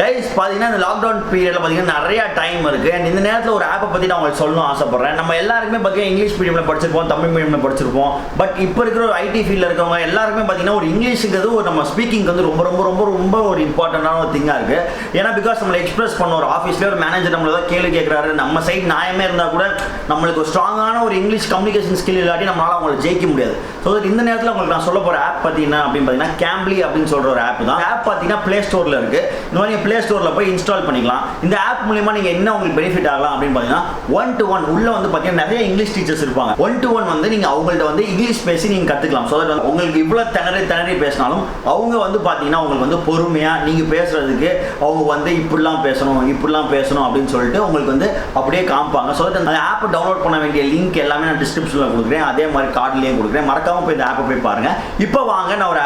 Guys பார்த்தீங்கன்னா இந்த lockdown பீரியடில் பார்த்தீங்கன்னா நிறைய டைம் இருக்குது அண்ட் இந்த நேரத்தில் ஒரு ஆப்பை பற்றி நான் உங்களுக்கு சொல்லணும் ஆசைப்பட்றேன். நம்ம எல்லாருக்குமே பார்த்தீங்கன்னா இங்கிலீஷ் மீடியமில் படிச்சிருப்போம், தமிழ் மீடியமில் படிச்சிருப்போம். பட் இப்போ இருக்கிற ஒரு ஐடி ஃபீல்டில் இருக்கவங்க எல்லாருக்குமே பார்த்தீங்கன்னா ஒரு இங்கிலீஷுங்கிறது ஒரு நம்ம ஸ்பீக்கிங் வந்து ரொம்ப ரொம்ப ரொம்ப ரொம்ப ஒரு இம்பார்ட்டண்டான ஒரு திங்காக இருக்குது. ஏன்னா பிகாஸ் நம்மளை எக்ஸ்பிரஸ் பண்ண ஒரு ஆஃபீஸ்லேயே ஒரு மேனேஜர் நம்மள தான் கேள்வி கேட்குறாரு, நம்ம சைட் நியாயமே இருந்தால் கூட நம்மளுக்கு ஒரு ஸ்ட்ராங்கான ஒரு இங்கிலீஷ் கம்யூனிகேஷன் ஸ்கில் இல்லாட்டி நம்மளால் அவங்களை ஜெயிக்க முடியாது. ஸோ இந்த நேரத்தில் உங்களுக்கு நான் சொல்ல போகிற ஆப் பார்த்தீங்கன்னா அப்படின்னு பார்த்தீங்கன்னா கேம்ப்லி அப்படின்னு சொல்கிற ஒரு ஆப் தான். ஆப் பார்த்தீங்கன்னா ப்ளே ஸ்டோரில் இருக்குது. இந்த மாதிரி ப்ளே ஸ்டோரில் போய் இன்ஸ்டால் பண்ணிக்கலாம். இந்த ஆப் மூலமா நீங்க என்ன உங்களுக்கு பெனிஃபிட் ஆகலாம் அப்படின்னு பார்த்தீங்கன்னா 1-to-1 உள்ள வந்து பார்த்தீங்கன்னா நிறைய இங்கிலீஷ் டீச்சர்ஸ் இருப்பாங்க. 1-to-1 வந்து நீங்க அவங்கள்ட்ட வந்து இங்கிலீஷ் பேசி நீங்க கத்துக்கலாம். ஸோ தட் உங்களுக்கு இவ்வளவு திணறி பேசினாலும் அவங்க வந்து பார்த்தீங்கன்னா உங்களுக்கு வந்து பொறுமையா நீங்க பேசுறதுக்கு அவங்க வந்து இப்படிலாம் பேசணும் அப்படின்னு சொல்லிட்டு உங்களுக்கு வந்து அப்படியே காமிப்பாங்க. ஸோ தட் அந்த ஆப்பை டவுன்லோட் பண்ண வேண்டிய லிங்க் எல்லாமே நான் டிஸ்கிரிப்ஷன்ல கொடுக்குறேன், அதே மாதிரி கார்ட்லயும் கொடுக்குறேன். மறக்காம போய் இந்த ஆப்பை போய் பாருங்க. இப்போ வாங்க நான் ஒரு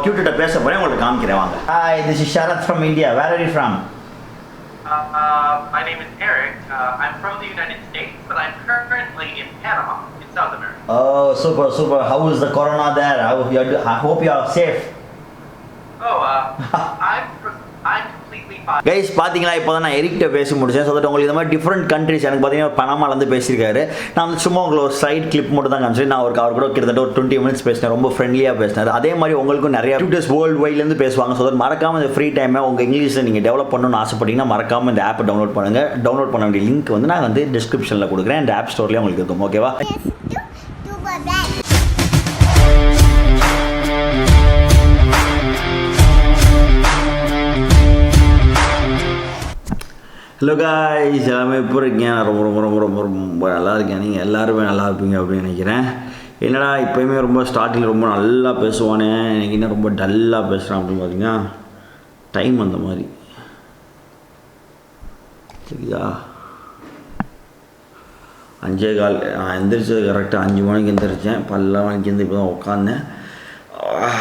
டியூட்டர்கிட்ட பேச போறேன், உங்களுக்கு காமிக்கிறேன் வாங்க. Hi, this is Sharath from India. Where are you from? My name is Eric. I'm from the United States, but I'm currently in Panama, in South America. Oh, super. How is the corona there? I hope you are safe. Oh, I'm completely fine. Guys பார்த்தீங்களா, இப்போ தான் நான் எரிக்கிட்ட பேசி முடிச்சேன். So that உங்களுக்கு இந்த மாதிரி different countries எனக்கு பார்த்தீங்கன்னா பனாமாலேருந்து பேசியிருக்காரு. நான் வந்து சும்மா உங்களுக்கு ஒரு சைட் கிளிப் மட்டும் தான் காமிச்சேன். நான் அவர் கூட கிட்டத்தட்ட ஒரு 20 minutes பேசினேன். ரொம்ப ஃப்ரெண்ட்லியாக பேசினார். அதே மாதிரி உங்களுக்கும் நிறைய டியூட்டர்ஸ் வேர்ல்டு வைட்லேருந்து பேசுவாங்க. ஸோ தட் மறக்காமல் இந்த ஃப்ரீ டைமை உங்கள் இங்கிலீஷில் நீங்கள் டெவலப் பண்ணணும்னு ஆசைப்பட்டீங்கன்னா மறக்காமல் இந்த ஆப்பை டவுன்லோட் பண்ணுங்கள். டவுன்லோட் பண்ண வேண்டிய லிங்க் வந்து நான் வந்து டிஸ்கிரிப்ஷனில் கொடுக்குறேன். இந்த ஆப் ஸ்டோர்லேயே உங்களுக்கு இருக்கும். ஓகேவா? ஹலோ காய்ஸ், எல்லாமே இப்போ இருக்கீங்க. நான் ரொம்ப நல்லா இருக்கேன். நீங்கள் எல்லாருமே நல்லா இருப்பீங்க அப்படின்னு நினைக்கிறேன். என்னடா இப்போயுமே ரொம்ப ஸ்டார்டிங்கில் ரொம்ப நல்லா பேசுவானே, எனக்கு என்ன ரொம்ப டல்லாக பேசுகிறேன் அப்படின்னு பார்த்தீங்கன்னா டைம் அந்த மாதிரி சரிதா. 5:15 நான் எந்திரிச்சது கரெக்டாக 5 மணிக்கு எந்திரிச்சேன். 11 மணிக்கு இப்போ தான் உட்காந்தேன்.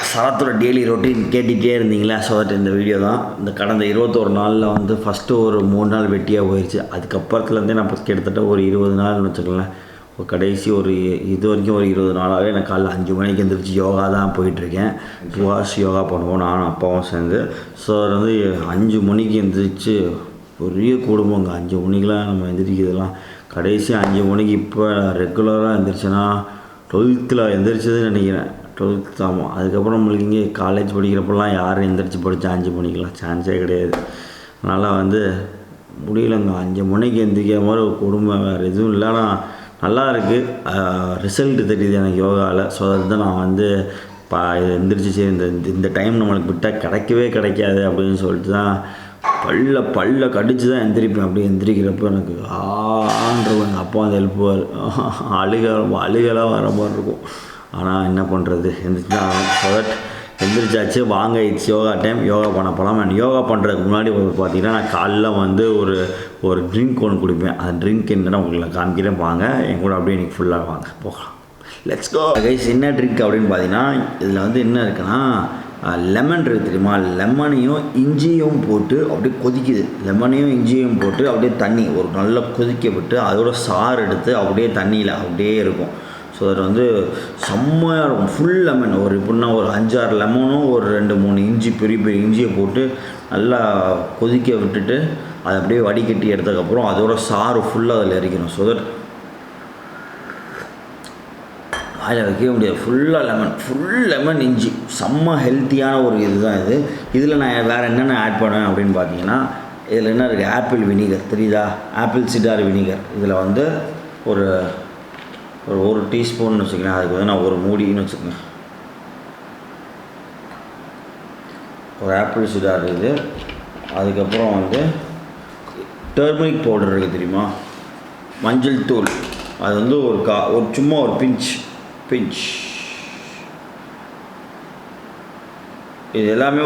சரத்தோட டெய்லி ரொட்டீன் கேட்டுகிட்டே இருந்தீங்களா? ஸோ தட் இந்த வீடியோ தான். இந்த கடந்த 21 நாளில் வந்து ஃபஸ்ட்டு ஒரு 3 நாள் வெட்டியாக போயிடுச்சு. அதுக்கப்புறத்துலேருந்தே நான் கிட்டத்தட்ட ஒரு 20 நாள்னு வச்சுக்கோங்களேன். ஒரு கடைசி ஒரு இது வரைக்கும் ஒரு 20 நாளாகவே எனக்கு காலைல 5 மணிக்கு எந்திரிச்சு யோகா தான் போயிட்டுருக்கேன். 2 hours யோகா பண்ணுவோம் நானும் அப்பாவும் சேர்ந்து. ஸோ அது வந்து 5 மணிக்கு எந்திரிச்சு பெரிய குடும்பங்க. 5 மணிக்கெலாம் நம்ம எந்திரிக்கிறதுலாம் கடைசி 5 மணிக்கு இப்போ ரெகுலராக எந்திரிச்சேன்னா 12th எந்திரிச்சதுன்னு நினைக்கிறேன். 12th ஆமாம். அதுக்கப்புறம் நம்மளுக்கு இங்கே காலேஜ் படிக்கிறப்பெல்லாம் யாரும் எந்திரிச்சு படித்தா 5 மணிக்கெலாம் சான்ஸே கிடையாது. அதனால் வந்து முடியலைங்க. 5 மணிக்கு எந்திரிக்கிற மாதிரி ஒரு குடும்பம் வேறு எதுவும் இல்லைனா நல்லா இருக்குது. ரிசல்ட்டு தெரியுது எனக்கு யோகாவில். ஸோ அதுதான் நான் வந்து எந்திரிச்சு சரி இந்த டைம் நம்மளுக்கு விட்டால் கிடைக்காது அப்படின்னு சொல்லிட்டு தான் பல்ல கடிச்சு தான் எந்திரிப்பேன். அப்படி எந்திரிக்கிறப்ப எனக்கு ஆன்றவங்க எங்கள் அப்பா வந்து எழுப்புவார். அழுகலாம் வர மாதிரி இருக்கும். ஆனால் என்ன பண்ணுறது, எந்திரிச்சு தான் ஆகும். ஸோ தட் எந்திரிச்சாச்சு, வாங்க இட்ஸ் யோகா டைம், யோகா பண்ண போகலாம். அண்ட் யோகா பண்ணுறதுக்கு முன்னாடி பார்த்தீங்கன்னா நான் காலைல வந்து ஒரு ட்ரிங்க் ஒன்று குடிப்பேன். அந்த ட்ரிங்க் என்னென்னா உங்களுக்கு காமிக்கிறேன். வாங்க என் கூட அப்படியே எனக்கு ஃபுல்லாக வாங்க போகலாம். Let's go guys. என்ன ட்ரிங்க் அப்படின்னு பார்த்தீங்கன்னா இதில் வந்து என்ன இருக்குன்னா லெமன் இருக்குது தெரியுமா? லெமனையும் இஞ்சியும் போட்டு அப்படியே கொதிக்குது. லெமனையும் இஞ்சியும் போட்டு அப்படியே தண்ணி ஒரு நல்லா கொதிக்க விட்டு அதோட சாறு எடுத்து அப்படியே தண்ணியில் அப்படியே இருக்கும். ஸோ அது வந்து செம்மையாக இருக்கும். ஃபுல் லெமன் இப்படின்னா ஒரு 5-6 லெமனும் ஒரு 2-3 இஞ்சி பெரிய இஞ்சியை போட்டு நல்லா கொதிக்க விட்டுட்டு அதை அப்படியே வடிகட்டி எடுத்ததுக்கப்புறம் அதோட சாறு ஃபுல்லாக அதில் இறக்கணும். ஸோ தட் அதில் வைக்கவே முடியாது. ஃபுல் லெமன் இஞ்சி செம்ம ஹெல்த்தியான ஒரு இது தான் இது. இதில் நான் வேறு என்னென்ன ஆட் பண்ணுவேன் அப்படின்னு பார்த்தீங்கன்னா இதில் என்ன இருக்குது, ஆப்பிள் வினிகர் தெரியுதா? Apple cedar vinegar. இதில் வந்து ஒரு 1 டீஸ்பூன் வச்சுக்கிறேன். அதுக்கு வந்து நான் ஒரு மூடின்னு வச்சுக்கேன். ஒரு ஆப்பிள் சிடார் இது. அதுக்கப்புறம் வந்து டர்மரிக் பவுடர் இருக்குது தெரியுமா? மஞ்சள் தூள். அது வந்து ஒரு சும்மா ஒரு பிஞ்ச். இது எல்லாமே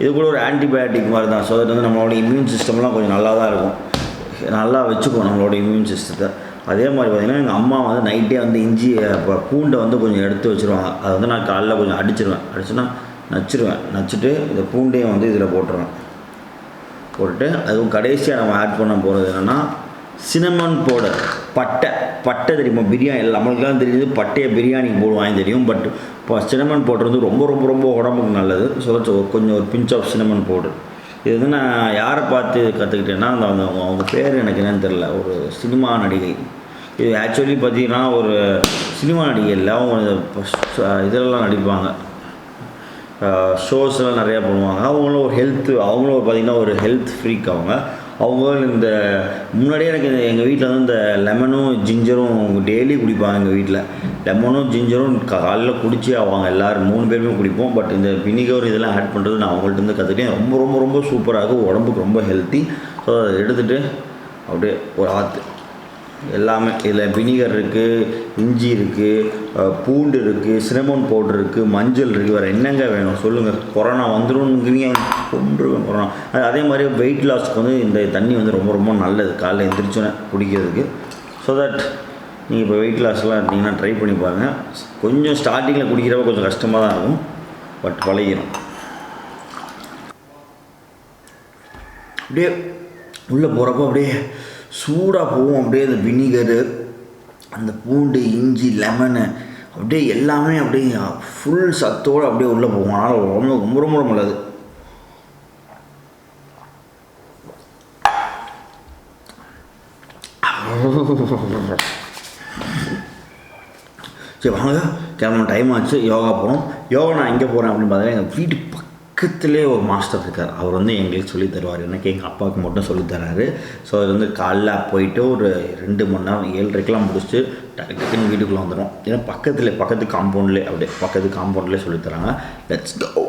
இது கூட ஒரு ஆன்டிபயோட்டிக் மாதிரி தான். ஸோ அது வந்து நம்மளோட இம்யூன் சிஸ்டம்லாம் கொஞ்சம் நல்லா தான் இருக்கும். நல்லா வச்சுக்குவோம் நம்மளோட இம்யூன் சிஸ்டத்தை. அதே மாதிரி பார்த்திங்கன்னா எங்கள் அம்மா வந்து நைட்டே வந்து பூண்டை வந்து கொஞ்சம் எடுத்து வச்சுருவாங்க. அதை வந்து நான் காலைல கொஞ்சம் அடிச்சுன்னா நச்சுட்டு இந்த பூண்டையும் வந்து இதில் போட்டுட்டு அதுவும் கடைசியாக நம்ம ஆட் பண்ண போகிறது என்னென்னா சினமன் பவுடர். பட்டை தெரியுமா? பிரியாணி நம்மளுக்குலாம் தெரியுது, பட்டையை பிரியாணிக்கு போடுவாங்க தெரியும். பட் இப்போ சினமன் பவுடர் வந்து ரொம்ப ரொம்ப ரொம்ப உடம்புக்கு நல்லது. ஸோ கொஞ்சம் ஒரு பிஞ்ச் ஆஃப் சினமன் பவுடர் இது வந்து நான் யாரை பார்த்து கற்றுக்கிட்டேன்னா அவங்க பேர் எனக்கு என்னன்னு தெரில, ஒரு சினிமா நடிகை. இது ஆக்சுவலி பார்த்தீங்கன்னா ஒரு சினிமா நடிகை இல்லை, அவங்க இதெல்லாம் நடிப்பாங்க, ஷோஸ்லாம் நிறையா பண்ணுவாங்க. அவங்களும் ஒரு அவங்களும் பார்த்திங்கன்னா ஒரு ஹெல்த் ஃப்ரீக். அவங்க இந்த முன்னாடியே எனக்கு எங்கள் வீட்டில் வந்து இந்த லெமனும் ஜிஞ்சரும் டெய்லி குடிப்பாங்க. எங்கள் வீட்டில் லெமனும் ஜிஞ்சரும் காலையில் குடித்து அவங்க எல்லோரும் 3 பேருமே குடிப்போம். பட் இந்த வினிகர் இதெல்லாம் ஆட் பண்ணுறது நான் அவங்கள்ட்ட கற்றுக்கிட்டேன். ரொம்ப ரொம்ப ரொம்ப சூப்பராக இருக்கும், உடம்புக்கு ரொம்ப ஹெல்த்தி. ஸோ அதை எடுத்துகிட்டு அப்படியே ஒரு எல்லாமே இதில் வினிகர் இருக்குது, இஞ்சி இருக்குது, பூண்டு இருக்குது, சினமோன் பவுடர் இருக்குது, மஞ்சள் இருக்குது. வேறு என்னங்க வேணும் சொல்லுங்கள்? கொரோனா வந்துடும்ங்கிறீங்க, கொண்டுருவேன் கொரோனா. அதே மாதிரி வெயிட் லாஸ்க்கு வந்து இந்த தண்ணி வந்து ரொம்ப ரொம்ப நல்லது காலையில் எந்திரிச்சோன்னே குடிக்கிறதுக்கு. ஸோ தட் நீங்கள் இப்போ வெயிட் லாஸ்லாம் இருந்தீங்கன்னா ட்ரை பண்ணி பாருங்கள். கொஞ்சம் ஸ்டார்டிங்கில் குடிக்கிறப்ப கொஞ்சம் கஷ்டமாக தான் இருக்கும், பட் பழகிடும். அப்படியே உள்ளே போகிறப்போ அப்படியே சூடாக போகும். அப்படியே அந்த வினிகரு, அந்த பூண்டு, இஞ்சி, லெமனு அப்படியே எல்லாமே அப்படியே ஃபுல் சத்தோடு அப்படியே உள்ளே போகும். அதனால் ரொம்ப ரொம்ப ரொம்ப நல்லது. சரி வாங்க கிளம்ப, டைம் ஆச்சு, யோகா போகணும். யோகா நான் எங்கே போகிறேன் அப்படின்னு பார்த்தீங்கன்னா எங்கள் வீட்டு பக்கத்துலேயே ஒரு மாஸ்டர் இருக்கார். அவர் வந்து எங்களுக்கு சொல்லித் தருவார். எனக்கு எங்கள் அப்பாவுக்கு மட்டும் சொல்லித்தராரு. ஸோ அது வந்து காலைல போயிட்டு ஒரு 2 மணி நேரம் 7:30க்கெலாம் முடிச்சுட்டு டக்குன்னு வீட்டுக்குள்ளே வந்துடும். ஏன்னா பக்கத்து காம்பவுண்ட்லேயே அப்படியே பக்கத்து காம்பவுண்ட்லேயே சொல்லித்தராங்க. Let's go.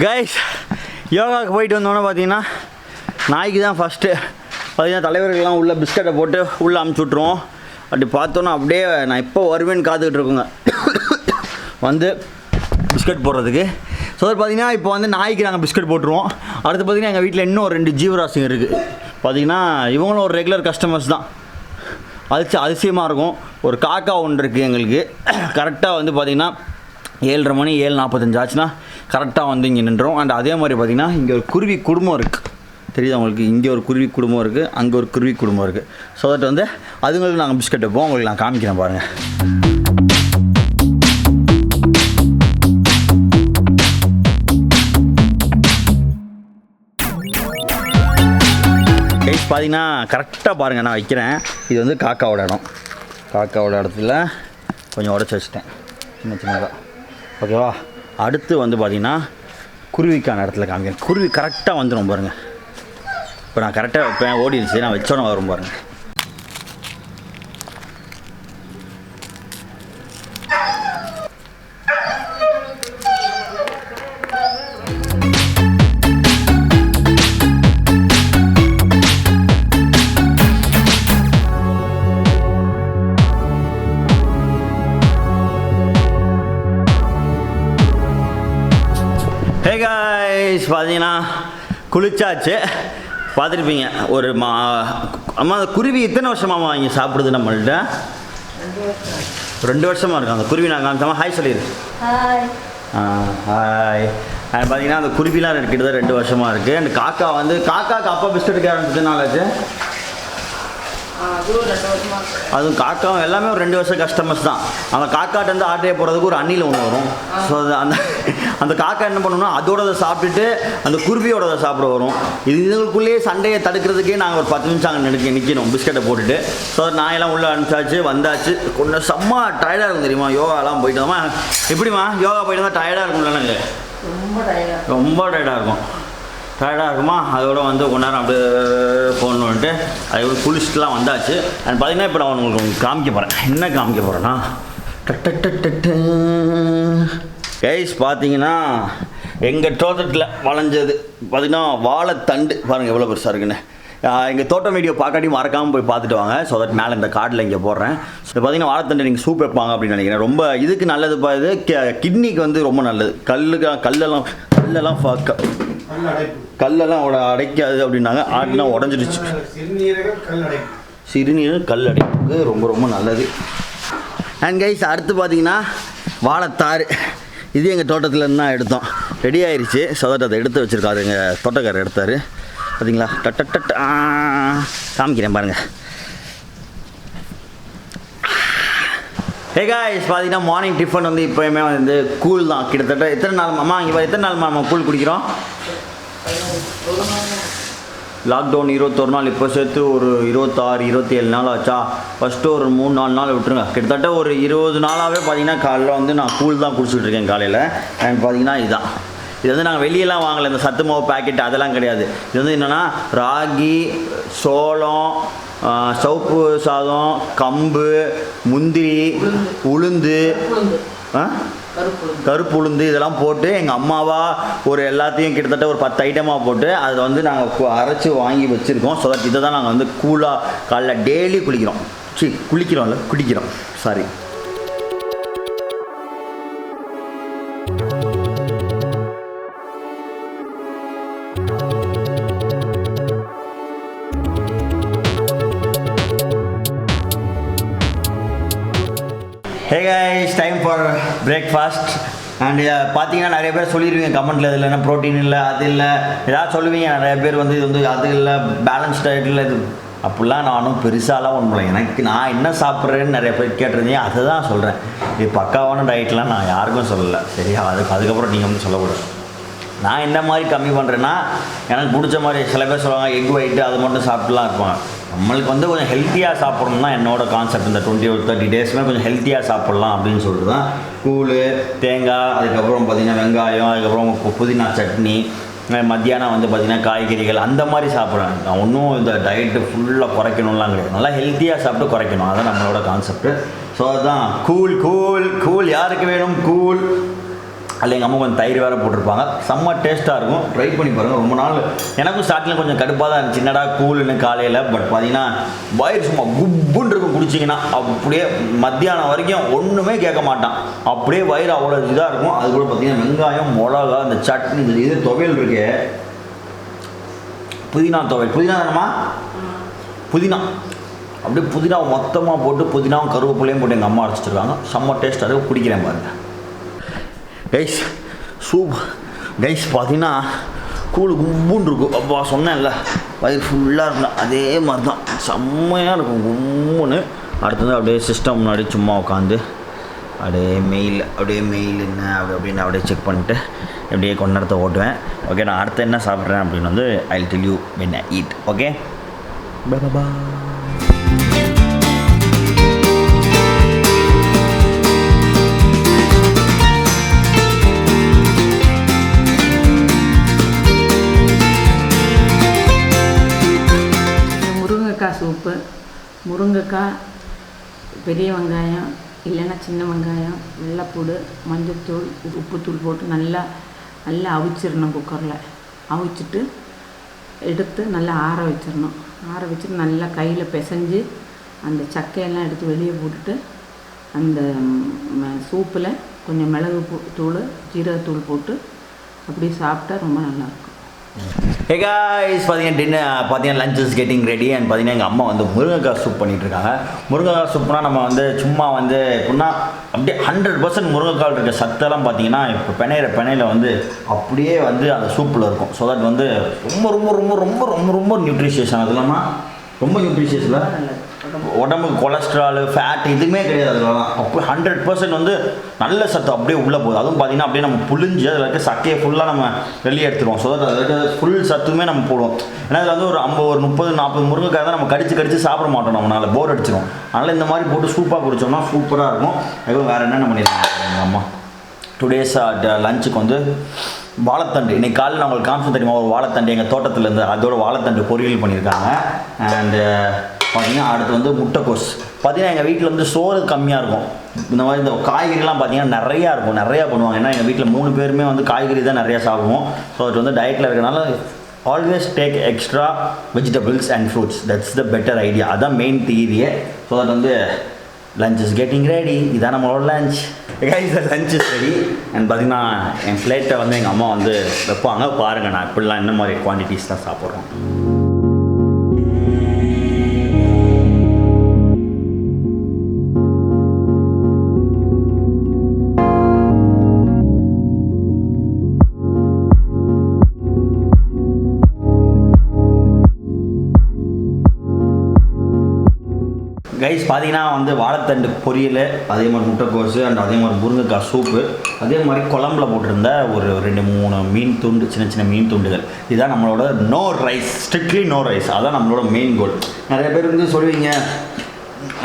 கைஸ், யோகாவுக்கு போயிட்டு வந்தோன்னே பார்த்தீங்கன்னா நாய்க்கு தான் ஃபஸ்ட்டு பார்த்தீங்கன்னா தலைவர்கள்லாம் உள்ளே பிஸ்கட்டை போட்டு உள்ளே அமுச்சு விட்ருவோம். அப்படி பார்த்தோன்னா அப்படியே நான் எப்போ வருவேன்னு காத்துக்கிட்டு இருக்கோங்க வந்து பிஸ்கட் போடுறதுக்கு. ஸோ பார்த்தீங்கன்னா இப்போ வந்து நாய்க்கு நாங்கள் பிஸ்கட் போட்டுருவோம். அடுத்து பார்த்தீங்கன்னா எங்கள் வீட்டில் இன்னும் 2 ஜீவராசிங்க இருக்குது. பார்த்தீங்கன்னா இவங்களும் ஒரு ரெகுலர் கஸ்டமர்ஸ் தான். அதிசயமாக இருக்கும். ஒரு காக்கா ஒன்று இருக்குது எங்களுக்கு. கரெக்டாக வந்து பார்த்திங்கன்னா 7:30 மணி 7:45 ஆச்சுன்னா கரெக்டாக வந்து இங்கே நின்றோம். அண்ட் அதே மாதிரி பார்த்திங்கன்னா இங்கே ஒரு குருவி குடும்பம் இருக்குது, தெரியுது அவங்களுக்கு? இங்கே ஒரு குருவி குடும்பம் இருக்குது, அங்கே ஒரு குருவி குடும்பம் இருக்குது. ஸோ தட் வந்து அதுங்களுக்கு நாங்கள் பிஸ்கட் வைப்போம். உங்களுக்கு நான் காமிக்கிறேன் பாருங்கள். கைஸ் பார்த்தீங்கன்னா கரெக்டாக பாருங்கள், நான் வைக்கிறேன். இது வந்து காக்காவோட இடம். காக்காவோட இடத்துல கொஞ்சம் உடச்சி வச்சுட்டேன் சின்னதாக. ஓகேவா? அடுத்து வந்து பார்த்திங்கன்னா குருவிக்கான இடத்துல காமிக்கிறேன். குருவி கரெக்டாக வந்துடும் பாருங்கள். இப்போ நான் கரெக்டாக வைப்பேன், ஓடிடுச்சு. நான் வச்சோன்னே வரும் பாருங்கள். ஹே காய்ஸ், பார்த்தீங்கன்னா குளிச்சாச்சு. பார்த்துருப்பீங்க ஒரு அம்மா அந்த குருவி எத்தனை வருஷமாம்மா இங்கே சாப்பிடுது நம்மள்கிட்ட? 2 வருஷமாக இருக்கும் அந்த குருவி. நான் காமிச்சாமா ஹாய் சொல்லிடு. ஹாய். பார்த்தீங்கன்னா அந்த குருவிலாம் கிட்டத்தட்ட 2 வருஷமாக இருக்குது. அண்ட் காக்கா வந்து காக்காவுக்கு அப்பா பிஸ்கட் ஆரம்பிச்சதுனாலாச்சு. அதுவும் காக்காவும் எல்லாமே ஒரு 2 வருஷம் கஸ்டமர்ஸ் தான். அந்த காக்காட்டேருந்து ஆட்டையை போகிறதுக்கு ஒரு அணில் ஒன்று வரும். ஸோ அது அந்த காக்கா என்ன பண்ணணும்னா அதோட சாப்பிட்டுட்டு அந்த குருவியோட சாப்பிட வரும். இதுங்களுக்குள்ளேயே சண்டையை தடுக்கிறதுக்கே நாங்கள் ஒரு 10 நிமிஷம் அங்கே நிற்கணும் பிஸ்கட்டை போட்டுட்டு. ஸோ நாயெல்லாம் உள்ளே அனுப்பிச்சாச்சு, வந்தாச்சு. கொஞ்சம் செம்ம டயர்டாக இருக்கும் தெரியுமா? யோகாலாம் போயிட்டு வந்தோமா? எப்படிமா யோகா போயிட்டு வந்தால் டயர்டாக இருக்கும்ல? எனக்கு ரொம்ப டயர்டாக இருக்கும். அதோட வந்து கொஞ்ச நேரம் அப்படியே ஃபோன் வந்துட்டு அது குளிச்சுட்டுலாம் வந்தாச்சு. அண்ட் பார்த்தீங்கன்னா இப்போ நான் உங்களுக்கு காமிக்க போகிறேன். என்ன காமிக்க போகிறேன்னா கைஸ் பார்த்தீங்கன்னா எங்கள் தோட்டத்தில் வளைஞ்சது பார்த்தீங்கன்னா வாழைத்தண்டு பாருங்கள் எவ்வளோ பெருசாக இருக்குன்னு. எங்கள் தோட்டம் வீடியோ பார்க்காட்டி மறக்காமல் போய் பார்த்துட்டு வாங்க. ஸோ தட் மேலே இந்த கார்டில் இங்கே போடுறேன். ஸோ பார்த்தீங்கன்னா வாழைத்தண்டு நீங்கள் சூப் வைப்பாங்க அப்படின்னு நினைக்கிறேன். ரொம்ப இதுக்கு நல்லதுப்பா. இது கிட்னிக்கு வந்து ரொம்ப நல்லது. கல்லெல்லாம் கல்லெல்லாம் அடைக்காது அப்படின்னாங்க. ஆடினா உடஞ்சிடுச்சு. சிறுநீரக கல் அடைப்புக்கு ரொம்ப ரொம்ப நல்லது. அண்ட் கைஸ் அடுத்து பார்த்தீங்கன்னா வாழைத்தாறு. இது எங்கள் தோட்டத்தில் இருந்து தான் எடுத்தோம். ரெடி ஆயிடுச்சு. சதட் அதை எடுத்து வச்சுருக்காரு, எங்கள் தோட்டக்காரர் எடுத்தார். பார்த்தீங்களா? டட் காமிக்கிறேன் பாருங்கள். ஹே காய்ஸ், பார்த்தீங்கன்னா மார்னிங் டிஃபன் வந்து இப்போயுமே வந்து கூழ் தான். கிட்டத்தட்ட எத்தனை நாள் அம்மா இங்கே பாரு, எத்தனை நாள் நம்ம கூழ் குடிக்கிறோம்? லாக்டவுன் 21 நாள், இப்போ சேர்த்து ஒரு 26 27 நாள் ஆச்சா. ஃபஸ்ட்டு ஒரு 3-4 நாள் விட்டுருங்க. கிட்டத்தட்ட ஒரு 20 நாளாகவே பார்த்தீங்கன்னா காலையில் வந்து நான் கூழ் தான் குடிச்சிட்டு இருக்கேன் காலையில். அண்ட் பார்த்தீங்கன்னா இதுதான். இது வந்து நாங்கள் வெளியெல்லாம் வாங்கலை, இந்த சத்து மாவு பேக்கெட் அதெல்லாம் கிடையாது. இது வந்து என்னென்னா ராகி, சோளம், சவுப்பு சாதம், கம்பு, முந்திரி, உளுந்து, கருப்பு உளுந்து இதெல்லாம் போட்டு எங்கள் அம்மாவா ஒரு எல்லாத்தையும் கிட்டத்தட்ட ஒரு 10 ஐட்டமாக போட்டு அதை வந்து நாங்கள் அரைச்சி வாங்கி வச்சுருக்கோம். ஸோ தட் இதை தான் நாங்கள் வந்து கூலாக காலைல டெய்லி குடிக்கிறோம் sorry. Hey guys, time for breakfast. And பார்த்தீங்கன்னா நிறைய பேர் சொல்லிடுவீங்க கமெண்ட்டில், இதில் என்ன ப்ரோட்டீன் இல்லை, அது இல்லை, ஏதாவது சொல்லுவீங்க. நிறைய பேர் வந்து இது வந்து அது இல்லை, பேலன்ஸ் டயட் இல்லை, இது அப்படிலாம் நானும் பெருசாலாம் ஒன்றும். எனக்கு நான் என்ன சாப்பிட்றேன்னு நிறைய பேர் கேட்டிருந்தீங்க, அதை தான் சொல்கிறேன். இது பக்காவான டயட்லாம் நான் யாருக்கும் சொல்லலை, சரியா? அதுக்கப்புறம் நீங்கள் வந்து சொல்லக்கூடாது. நான் என்ன மாதிரி கம்மி பண்ணுறேன்னா, எனக்கு பிடிச்ச மாதிரி சில பேர் சொல்லுவாங்க எக் ஒயிட்டு அது மட்டும் சாப்பிட்டுலாம் இருப்பாங்க. நம்மளுக்கு வந்து கொஞ்சம் ஹெல்த்தியாக சாப்பிட்ணும் தான் என்னோட கான்செப்ட். இந்த 20 or 30 டேஸ்மே கொஞ்சம் ஹெல்த்தியாக சாப்பிட்லாம் அப்படின்னு சொல்லிட்டு தான் கூழ், தேங்காய், அதுக்கப்புறம் பார்த்திங்கன்னா வெங்காயம், அதுக்கப்புறம் புதினா சட்னி, மத்தியானம் வந்து பார்த்திங்கன்னா காய்கறிகள் அந்த மாதிரி சாப்பிட்றேன். நான் ஒன்றும் இந்த டயட்டு ஃபுல்லாக குறைக்கணும்லாம் கிடையாது. நல்லா ஹெல்த்தியாக சாப்பிட்டு குறைக்கணும், அதுதான் நம்மளோட கான்செப்ட்டு. ஸோ அதுதான் கூழ் யாருக்கு வேணும் கூழ். அதில் எங்கள் அம்மா கொஞ்சம் தயிர் வேறு போட்டிருப்பாங்க, செம்ம டேஸ்ட்டாக இருக்கும். ட்ரை பண்ணி பாருங்கள். ரொம்ப நாள் எனக்கும் ஸ்டார்டிங்கில் கொஞ்சம் கடுப்பாக தான் இருந்துச்சு, என்னடா கூழ்னு காலையில். பட் பார்த்தீங்கன்னா வயிறு சும்மா குப்புன்னு இருக்கும் குடிச்சிங்கன்னா. அப்படியே மத்தியானம் வரைக்கும் ஒன்றுமே கேட்க மாட்டான், அப்படியே வயிறு அவ்வளோ இதாக இருக்கும். அது கூட பார்த்தீங்கன்னா வெங்காயம், மிளகா, இந்த சட்னி, இது துவையல் இருக்கு, புதினா துவையல். புதினா தானம்மா? புதினா அப்படியே புதினா மொத்தமாக போட்டு புதினாவும் கருவேப்பிலையும் போட்டு எங்கள் அம்மா அரைச்சிட்ருக்காங்க. செம்ம டேஸ்ட்டாக இருக்கும். குடிக்கிறேன் பாருங்கள் கைஸ். Soup guys. பார்த்தீங்கன்னா கூழ் கும்புன்னு இருக்கும். அப்பா சொன்னேன்ல வயிறு ஃபுல்லாக இருக்கணும், அதே மாதிரி தான் செம்மையாக இருக்கும் கும்புன்னு. அடுத்தது அப்படியே சிஸ்டம் முன்னாடி சும்மா உட்காந்து அப்படியே மெயில் என்ன அப்படின்னு அப்படியே செக் பண்ணிட்டு அப்படியே கொஞ்ச நேரத்தை ஓட்டுவேன். ஓகே, நான் அடுத்து என்ன சாப்பிட்றேன் அப்படின்னு வந்து I will tell you when I eat. Okay, bye bye. Soup, முருங்கைக்காய், பெரிய வெங்காயம் இல்லைன்னா சின்ன வெங்காயம், வெள்ளைப்பூடு, மஞ்சள்தூள், உப்புத்தூள் போட்டு நல்லா அவிச்சிடணும். குக்கரில் அவிச்சிட்டு எடுத்து நல்லா ஆற வச்சிட்டு நல்லா கையில் பிசைஞ்சு அந்த சக்கையெல்லாம் எடுத்து வெளியே போட்டுட்டு அந்த சூப்பில் கொஞ்சம் மிளகு தூள், ஜீரகத்தூள் போட்டு அப்படியே சாப்பிட்டா ரொம்ப நல்லாயிருக்கும். ஹே காய்ஸ், பார்த்தீங்கன்னா lunch is getting ready. And பார்த்தீங்கன்னா எங்கள் அம்மா வந்து முருங்கைக்காய் சூப் பண்ணிகிட்ருக்காங்க. முருங்கைக்காய் சூப்னால் நம்ம வந்து சும்மா வந்து எப்படின்னா அப்படியே 100% முருங்கைக்காய் இருக்க சத்தெல்லாம் பார்த்தீங்கன்னா இப்போ பெனையில் வந்து அப்படியே வந்து அந்த சூப்பில் இருக்கும். ஸோ தட் வந்து ரொம்ப ரொம்ப ரொம்ப ரொம்ப ரொம்ப ரொம்ப நியூட்ரிஷியஸ். அது இல்லாமல் ரொம்ப நியூட்ரிஷியஸில் உடம்புக்கு கொலஸ்ட்ராலு, ஃபேட் எதுவுமே கிடையாது. அதெல்லாம் அப்போ 100% வந்து நல்ல சத்து அப்படியே உள்ளே போகுது. அதுவும் பார்த்திங்கன்னா அப்படியே நம்ம புளிஞ்சு அதில் இருக்க சக்கையை ஃபுல்லாக நம்ம வெளியே எடுத்துருவோம். ஸோ தட் அதில் இருக்க ஃபுல் சத்துமே நம்ம போடுவோம். ஏன்னா அதில் வந்து ஒரு 30-40 முருங்கைக்காய் தான் நம்ம கடிச்சு சாப்பிட மாட்டோம், நம்மளால் போர் அடிச்சிடும். அதனால் இந்த மாதிரி போட்டு சூப்பாக குடித்தோம்னா சூப்பராக இருக்கும். அதுவும் வேறு என்னென்ன பண்ணியிருக்காங்க எங்கள் அம்மா டுடேஸ் லஞ்சுக்கு வந்து வாழைத்தண்டு. இன்றைக்கி காலையில் நான் உங்களுக்கு காமிச்சு தெரியுமா, ஒரு வாழைத்தண்டு எங்கள் தோட்டத்துலேருந்து அதோட வாழைத்தண்டு பொரியல் பண்ணியிருக்காங்க. அண்டு பார்த்திங்கன்னா அடுத்து வந்து முட்டைக்கோஸ். பார்த்திங்கன்னா எங்கள் வீட்டில் வந்து சோறு கம்மியாக இருக்கும். இந்த மாதிரி இந்த காய்கறிலாம் பார்த்திங்கன்னா நிறையா இருக்கும், நிறையா பண்ணுவாங்க. ஏன்னா எங்கள் வீட்டில் 3 பேருமே வந்து காய்கறி தான் நிறையா சாப்பிடுவோம். ஸோ அது வந்து டயட்டில் இருக்கிறனால always take extra vegetables and fruits. That's the better idea. அதான் மெயின் தியரியே. ஸோ அது வந்து லஞ்ச் இஸ் கெட்டிங் ரெடி. இதான் நம்மளோட lunch. Guys lunch is ready. And பார்த்திங்கன்னா என் பிளேட்டை வந்து எங்கள் அம்மா வந்து வைப்பாங்க. பாருங்கள் நான் இப்படிலாம் என்ன மாதிரி குவான்டிட்டிஸ்லாம் சாப்பிட்றோம். கைஸ் பார்த்தீங்கன்னா வந்து வாழைத்தண்டு பொரியல், அதே மாதிரி முட்டைக்கோசு அண்ட் அதே மாதிரி முருங்கைக்காய் சூப்பு, அதே மாதிரி குழம்புல போட்டிருந்த ஒரு 2-3 மீன் துண்டு, சின்ன மீன் துண்டுகள். இதுதான் நம்மளோட no rice, strictly no rice. அதுதான் நம்மளோட மெயின் கோல். நிறைய பேர் வந்து சொல்லுவீங்க,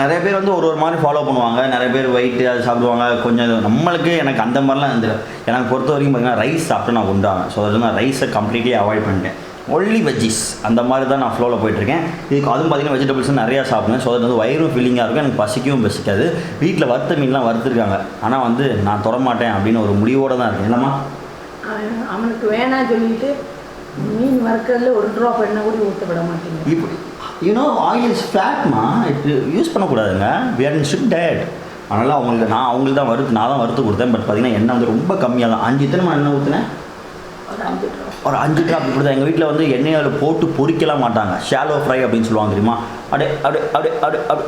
நிறைய பேர் வந்து ஒரு மாதிரி ஃபாலோ பண்ணுவாங்க. நிறைய பேர் வெயிட்டு அது சாப்பிடுவாங்க. கொஞ்சம் நம்மளுக்கு எனக்கு அந்த மாதிரிலாம் இருந்துடும். எனக்கு பொறுத்த வரைக்கும் பார்த்தீங்கன்னா ரைஸ் சாப்பிட்டு நான் உண்டாவேன். ஸோ அதில் நான் ரைஸை கம்ப்ளீட்லி அவாய்ட் பண்ணிட்டேன். ஒன்லி வெஜ்ஜிஸ் அந்த மாதிரி தான் நான் ஃப்ளோவில் போயிட்டுருக்கேன். இதுக்கு அதுவும் பார்த்திங்கன்னா வெஜிடபிள்ஸ் நிறையா சாப்பிடுவேன். ஸோ அது வந்து வயிறும் ஃபீலிங்காக இருக்கும், எனக்கு பசிக்கவும் பசிக்காது. வீட்டில் வறுத்த மீன்லாம் வறுத்துருக்காங்க, ஆனால் வந்து நான் தொடமாட்டேன் அப்படின்னு ஒரு முடிவோடு தான் இருக்கேன். இல்லைம்மா? அவனுக்கு வேணாம் சொல்லிட்டு மீன் வறுக்கிறதுல 1 ட்ராப் எண்ணெய் கூட ஊற்ற விட மாட்டேங்க. இப்படி ஆயில் இஸ் ஃபேட்மா, இது யூஸ் பண்ணக்கூடாதுங்க. We are in strict diet. அதனால் அவங்களுக்கு தான் நான் தான் வறுத்து கொடுத்தேன். பட் பார்த்திங்கன்னா எண்ணெய் வந்து ரொம்ப கம்மியாக தான். 5 எத்தனை எண்ணெய் ஊற்றுனேன்? ஒரு 5 ட்ராப் இப்படி தான். எங்கள் வீட்டில் வந்து எண்ணெயில் போட்டு பொரிக்கலாம் மாட்டாங்க. ஷாலோ ஃப்ரை அப்படின்னு சொல்லுவாங்க தெரியுமா?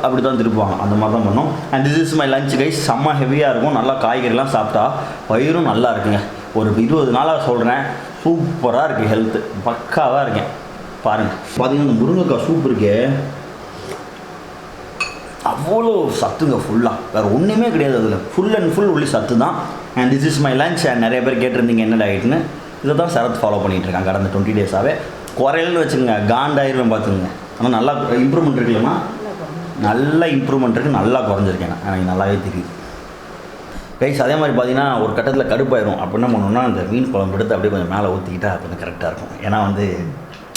அப்படி தான் திருப்புவாங்க. அந்த மாதிரி தான் பண்ணோம். And this is my lunch guys. செம்ம ஹெவியாக இருக்கும். நல்லா காய்கறிலாம் சாப்பிட்டா வயிறும் நல்லா இருக்குங்க. ஒரு 20 நாளாக சொல்கிறேன், சூப்பராக இருக்குது. ஹெல்த்து பக்காவாக இருக்கேன். பாருங்கள் பார்த்தீங்கன்னா இந்த முருங்கைக்காய் சூப் இருக்கே, அவ்வளோ சத்துங்க. ஃபுல்லாக வேறு ஒன்றுமே கிடையாது அதில். ஃபுல் அண்ட் ஃபுல் உள்ளி சத்து தான். And this is my lunch. And நிறைய பேர் கேட்டிருந்தீங்க என்ன டயட்னு. இதை தான் சரத் ஃபாலோ பண்ணிகிட்ருக்காங்க கடந்த 20 டேஸாகவே. குறையல்னு வச்சுக்கோங்க, காண்டாயிரம் பார்த்துக்குங்க. ஆனால் நல்லா இம்ப்ரூவ்மெண்ட் இருக்குல்லம்மா, நல்ல இம்ப்ரூவ்மெண்ட் இருக்குது. நல்லா குறைஞ்சிருக்கேன் எனக்கு நல்லாவே தெரியுது கைஸ். அதே மாதிரி பார்த்தீங்கன்னா ஒரு கட்டத்தில் கடுப்பாயிரும். அப்போ என்ன பண்ணணும்னா அந்த மீன் குழம்பு எடுத்து அப்படியே கொஞ்சம் மேலே ஊற்றிக்கிட்டா கொஞ்சம் கரெக்டாக இருக்கும். ஏன்னா வந்து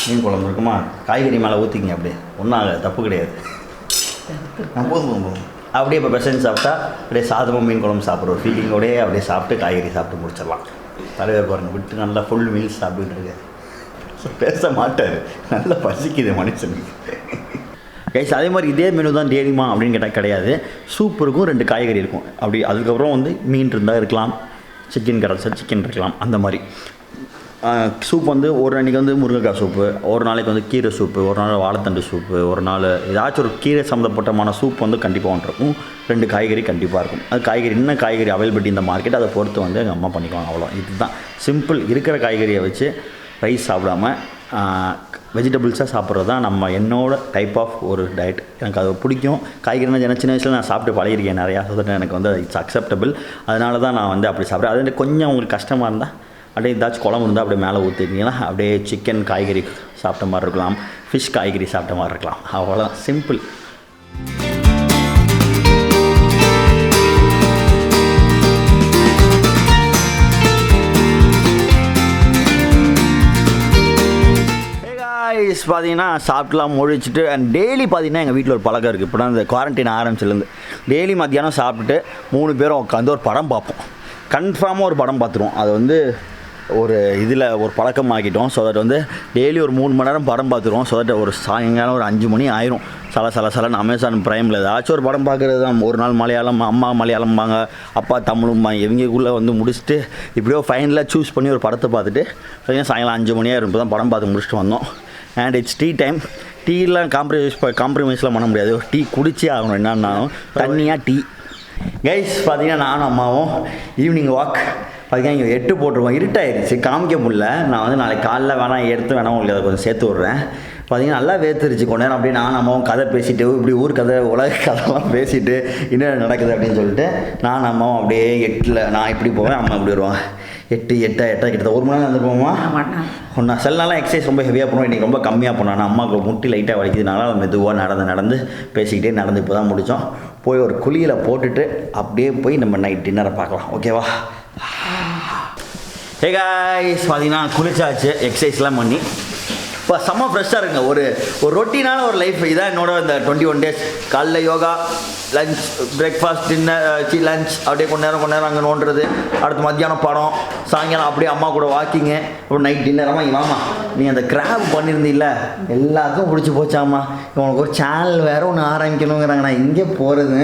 மீன் குழம்பு இருக்குமா, காய்கறி மேலே ஊற்றிக்கிங்க, அப்படியே ஒன்றும் ஆகாது, தப்பு கிடையாது. போதும் அப்படியே இப்போ பெசன்ட் சாப்பிட்டா அப்படியே சாதமும் மீன் குழம்பு சாப்பிட்ற ஒரு ஃபீலிங்கோடய அப்படியே சாப்பிட்டு காய்கறி சாப்பிட்டு முடிச்சிடலாம். தலைவர் பாருங்கள் விட்டு நல்லா ஃபுல் மீல்ஸ் சாப்பிட்டுட்டு இருக்காரு. பேச மாட்டார், நல்லா பசிக்குது மனுஷனுக்கு கைஸ். அதே மாதிரி இதே மெனு தான் டெய்லிமா அப்படின்னு கேட்டால் கிடையாது. சூப் இருக்கும், 2 காய்கறி இருக்கும் அப்படி. அதுக்கப்புறம் வந்து மீன் இருந்தால் இருக்கலாம், சிக்கன் கிடச்சா சிக்கன் இருக்கலாம். அந்த மாதிரி சூப் வந்து ஒரு அன்றைக்கி வந்து முருங்கைக்காய் சூப்பு, ஒரு நாளைக்கு வந்து கீரை சூப்பு, ஒரு நாள் வாழைத்தண்டு சூப்பு, ஒரு நாள் ஏதாச்சும் ஒரு கீரை சம்மந்தப்பட்டமான சூப் வந்து கண்டிப்பாக வந்துருக்கும். 2 காய்கறி கண்டிப்பாக இருக்கும். அது காய்கறி என்ன காய்கறி அவைலபிலிட்டி இந்த மார்க்கெட், அதை பொறுத்து வந்து எங்கள் அம்மா பண்ணிக்குவாங்க. அவ்வளோ இதுதான் சிம்பிள். இருக்கிற காய்கறியை வச்சு ரைஸ் சாப்பிடாமல் வெஜிடபிள்ஸாக சாப்பிட்றது தான் என்னோட டைப் ஆஃப் ஒரு டயட். எனக்கு அது பிடிக்கும். காய்கறினா சின்ன வயசில் நான் சாப்பிட்டு பழகிருக்கேன் நிறையா. ஸோ தட் எனக்கு வந்து இட்ஸ் அக்செப்டபிள். அதனால தான் நான் வந்து அப்படி சாப்பிட்றேன். அது கொஞ்சம் உங்களுக்கு கஷ்டமாக இருந்தால் அப்படியே ஏதாச்சும் குழம்பு இருந்தால் அப்படியே மேலே ஊற்றிட்டீங்கன்னா அப்படியே சிக்கன் காய்கறி சாப்பிட்ட மாதிரி இருக்கலாம், ஃபிஷ் காய்கறி சாப்பிட்ட மாதிரி இருக்கலாம். அவ்வளோதான், சிம்பிள். பார்த்தீங்கன்னா சாப்பிட்டுலாம் முடிச்சுட்டு அண்ட் டெய்லி பார்த்தீங்கன்னா எங்கள் வீட்டில் ஒரு பழக்கம் இருக்குது. இப்போ தான் இந்த குவாரண்டைன் ஆரம்பிச்சிலேருந்து டெய்லி மத்தியானம் சாப்பிட்டுட்டு 3 பேரும் உட்காந்து ஒரு படம் பார்ப்போம். கன்ஃபார்மாக ஒரு படம் பார்த்துருவோம். அது வந்து ஒரு இதில் ஒரு பழக்கமாக்கிட்டோம். ஸோ தட் வந்து டெய்லி ஒரு 3 மணி நேரம் படம் பார்த்துருவோம். ஸோ தட் ஒரு சாயங்காலம் ஒரு 5 மணி ஆயிரும். சலன்னு அமேசான் ப்ரைமில் ஏதாச்சும் ஒரு படம் பார்க்குறது தான். ஒரு நாள் மலையாளம், அம்மா மலையாளம்பாங்க, அப்பா தமிழும்பாங்க. இவங்களுக்குள்ளே வந்து முடிச்சுட்டு இப்படியோ ஃபைனலாக சூஸ் பண்ணி ஒரு படத்தை பார்த்துட்டு சாயங்காலம் 5 மணி ஆயிரும். இப்போ தான் படம் பார்த்து முடிச்சுட்டு வந்தோம். And it's tea time. டீலாம் காம்ப்ரமைஸ்லாம் பண்ண முடியாது. டீ குடிச்சே ஆகணும். என்னன்னாலும் தண்ணியாக டீ. கைஸ் பார்த்தீங்கன்னா நானும் அம்மாவும் ஈவினிங் வாக் பார்த்தீங்கன்னா இங்கே 8 போட்டிருக்கோம். இருட்டாயிருச்சு, காமிக்க முடியல. நான் வந்து நாளைக்கு காலைல வேணாம் உங்களுக்கு அதை கொஞ்சம் சேர்த்து விட்றேன். பார்த்தீங்கன்னா நல்லா வேர்த்துருச்சு. கொஞ்ச நேரம் அப்படியே நானும் அம்மாவும் கதை பேசிட்டு இப்படி ஊர் கதை உலக கதைலாம் பேசிட்டு என்ன நடக்குது அப்படின்னு சொல்லிட்டு நான் அம்மாவும் அப்படியே 8ல் நான் இப்படி போவேன், அம்மா இப்படி வருவாங்க. 8 கிட்டத்தட்ட 1 மணி நேரம் வந்துருப்போமா. ஒன்றா சில நாளாக எக்ஸசைஸ் ரொம்ப ஹெவியாக பண்ணுவோம். இன்றைக்கி ரொம்ப கம்மியாக பண்ணோம். நான் அம்மாவுக்கு முட்டி லைட்டாக வலிக்கிறதுனால மெதுவாக நடந்து பேசிக்கிட்டே நடந்து இப்போ தான் முடித்தோம். போய் ஒரு குழியில் போட்டுட்டு அப்படியே போய் நம்ம நைட் டின்னரை பார்க்கலாம். ஓகேவா? ஹே காய்ஸ், பார்த்தீங்கன்னா குளிச்சாச்சு, எக்ஸசைஸ்லாம் பண்ணி இப்போ செம்ம ஃப்ரெஷ்ஷாக இருக்குங்க. ஒரு ரொட்டீனான ஒரு லைஃப். இதான் என்னோட இந்த 21 டேஸ். காலைல yoga, lunch, breakfast, dinner, lunch, அப்படியே கொஞ்ச நேரம் அங்கே நோண்டுறது. அடுத்து மத்தியானம் படம், சாயங்காலம் அப்படியே அம்மா கூட வாக்கிங்கு, அப்புறம் நைட் டின்னரம்மா. இவாமா நீ அந்த கிராப் பண்ணியிருந்தீல்ல, எல்லாருக்கும் பிடிச்சி போச்சாம்மா. உனக்கு ஒரு சேனல் வேறு ஒன்று ஆரம்பிக்கணுங்கிறாங்க. நான் இங்கே போகிறது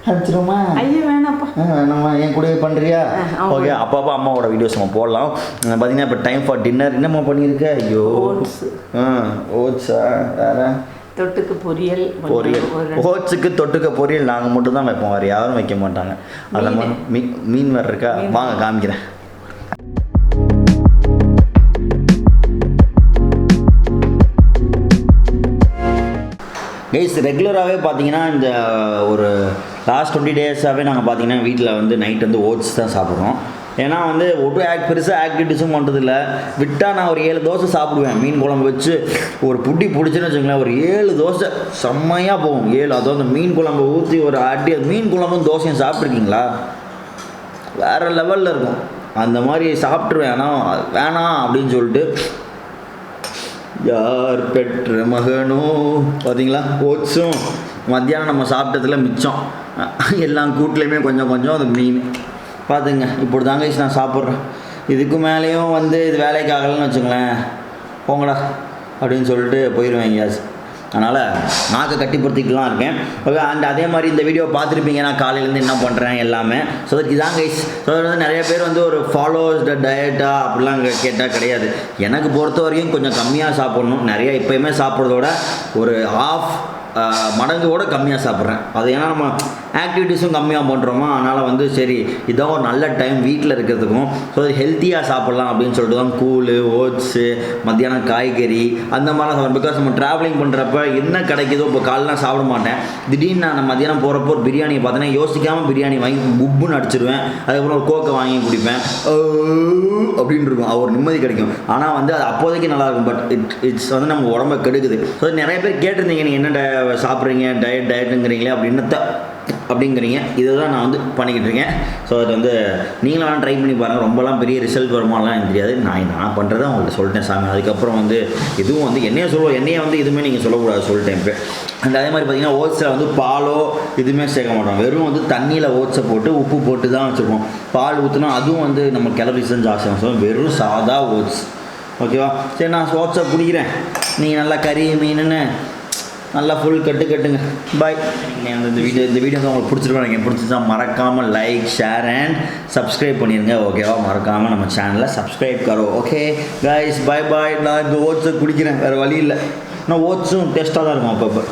அடிச்சிருமா? ஐயோ வேணாப்பா. நம்ம என் கூடவே பண்ணுறியா? ஓகே, அப்பப்போ அம்மாவோட வீடியோஸ் நம்ம போடலாம். பார்த்தீங்கன்னா இப்போ டைம் ஃபார் டின்னர். என்னம்மா பண்ணியிருக்க? ஐயோ ஓட்ஸா? வேறு தொட்டுக்கு பொரியல். ஓட்ஸுக்கு தொட்டுக்க பொரியல் நாங்கள் மட்டும் தான் வைப்போம், வேறு யாரும் வைக்க மாட்டாங்க. அதை மாதிரி மீன் வேறு இருக்கா? வாங்க காமிக்கிறேன். கைஸ், ரெகுலராகவே பார்த்தீங்கன்னா இந்த ஒரு லாஸ்ட் 20 டேஸாகவே நாங்கள் பார்த்தீங்கன்னா வீட்டில் வந்து நைட் வந்து ஓட்ஸ் தான் சாப்பிட்றோம். ஏன்னா வந்து பெருசாக ஆக்டிவிட்டிஸும் பண்ணுறதில்ல. விட்டால் நான் ஒரு 7 தோசை சாப்பிடுவேன். மீன் குழம்பு வச்சு ஒரு புட்டி பிடிச்சுன்னு வச்சுங்களேன், ஒரு 7 தோசை செம்மையாக போகும். 7, அதுவும் அந்த மீன் குழம்பு ஊற்றி ஒரு அடி. மீன் குழம்பும் தோசையும் சாப்பிட்ருக்கீங்களா? வேறு லெவலில் இருக்கும். அந்த மாதிரி சாப்பிட்ருவேன். ஆனால் வேணாம் அப்படின்னு சொல்லிட்டு யார் பெற்ற மகனோ பார்த்தீங்களா, ஓட்ஸும் மத்தியானம் நம்ம சாப்பிட்டதில் மிச்சம் எல்லாம் கூட்டுலேயுமே கொஞ்சம் கொஞ்சம் அது மீன் பார்த்துங்க. இப்படி தாங்க நான் சாப்பிட்றேன். இதுக்கு மேலேயும் வந்து இது வேலைக்கு ஆகலைன்னு வச்சுங்களேன், போங்கடா அப்படின்னு சொல்லிட்டு போயிடுவேன் எங்கேயாச்சும். அதனால் நாக்கை கட்டிப்படுத்திக்கலாம் இருக்கேன். ஓகே, அண்ட் அதே மாதிரி இந்த வீடியோ பார்த்துருப்பீங்க நான் காலையிலேருந்து என்ன பண்ணுறேன் எல்லாமே. ஸோ இதான் கைஸ். ஸோ வந்து நிறைய பேர் வந்து ஒரு ஃபாலோஸ் டயட்டா அப்படிலாம் கேட்டால் கிடையாது. எனக்கு பொறுத்த வரைக்கும் கொஞ்சம் கம்மியாக சாப்பிட்ணும். நிறையா இப்போயுமே சாப்பிட்றதோட ஒரு ஆஃப் மடங்கோட கம்மியாக சாப்பிட்றேன். அது ஏன்னா நம்ம ஆக்டிவிட்டீஸும் கம்மியாக பண்ணுறோமா, அதனால் வந்து சரி இதான் ஒரு நல்ல டைம் வீட்டில் இருக்கிறதுக்கும். ஸோ ஹெல்த்தியாக சாப்பிட்லாம் அப்படின்னு சொல்லிட்டு தான் கூழ், ஓட்ஸு, மத்தியானம் காய்கறி அந்த மாதிரிலாம் சாப்பிட்றேன். பிகாஸ் நம்ம ட்ராவலிங் பண்ணுறப்ப என்ன கிடைக்குதோ, இப்போ காலைலாம் சாப்பிட மாட்டேன். திடீர்னு நான் மத்தியானம் போகிறப்போ ஒரு பிரியாணியை பார்த்தேன்னா யோசிக்காமல் பிரியாணி வாங்கி புப்புன்னு அடிச்சிடுவேன். அதுக்கப்புறம் ஒரு கோக்கை வாங்கி குடிப்பேன் அப்படின்னு இருக்கும். ஒரு நிம்மதி கிடைக்கும். ஆனால் வந்து அது அப்போதைக்கு நல்லாயிருக்கும். பட் இட்ஸ் வந்து நம்ம உடம்பை கெடுக்குது. ஸோ நிறைய பேர் கேட்டிருந்தீங்க, நீங்கள் என்ன சாப்பிட்றீங்க டயட்டுங்கிறீங்களே அப்படிங்கிறீங்க. இதை தான் நான் வந்து பண்ணிக்கிட்டு இருக்கேன். ஸோ அது வந்து நீங்களாம் ட்ரை பண்ணி பாருங்கள். ரொம்பலாம் பெரிய ரிசல்ட் வருமானலாம் எனக்கு தெரியாது. நான் பண்ணுறதை அவங்கள்ட்ட சொல்லிட்டேன் சாமி. அதுக்கப்புறம் வந்து இதுவும் வந்து என்னையை வந்து எதுவுமே நீங்கள் சொல்லக்கூடாது சொல்லிட்டேன் இப்போ. அண்ட் அதே மாதிரி பார்த்தீங்கன்னா ஓட்ஸில் வந்து பாலோ எதுவுமே சேர்க்க மாட்டோம். வெறும் வந்து தண்ணியில் ஓட்ஸை போட்டு உப்பு போட்டு தான் வச்சுருப்போம். பால் ஊற்றினா அதுவும் வந்து நம்ம கேலரிஸ் தான் ஜாஸ்தி ஆகும். ஸோ வெறும் சாதா ஓட்ஸ். ஓகேவா? சரி, நான் ஓட்ஸை குடிக்கிறேன். நீங்கள் நல்லா கறி மீனுன்னு நல்லா ஃபுல் கட்டுங்க. பாய். இந்த வீடியோ தான் உங்களுக்கு பிடிச்சிருக்கோம். பிடிச்சிருந்தா மறக்காமல் லைக், ஷேர் அண்ட் சப்ஸ்கிரைப் பண்ணிடுங்க. ஓகேவா? மறக்காமல் நம்ம சேனலை சப்ஸ்கிரைப் கரோ. ஓகே கைஸ், பாய். நான் இந்த ஓட்ஸை குடிக்கிறேன், வேறு வழி இல்லை. ஆனால் ஓட்ஸும் டேஸ்ட்டாக தான் இருக்கும் அப்பப்போ.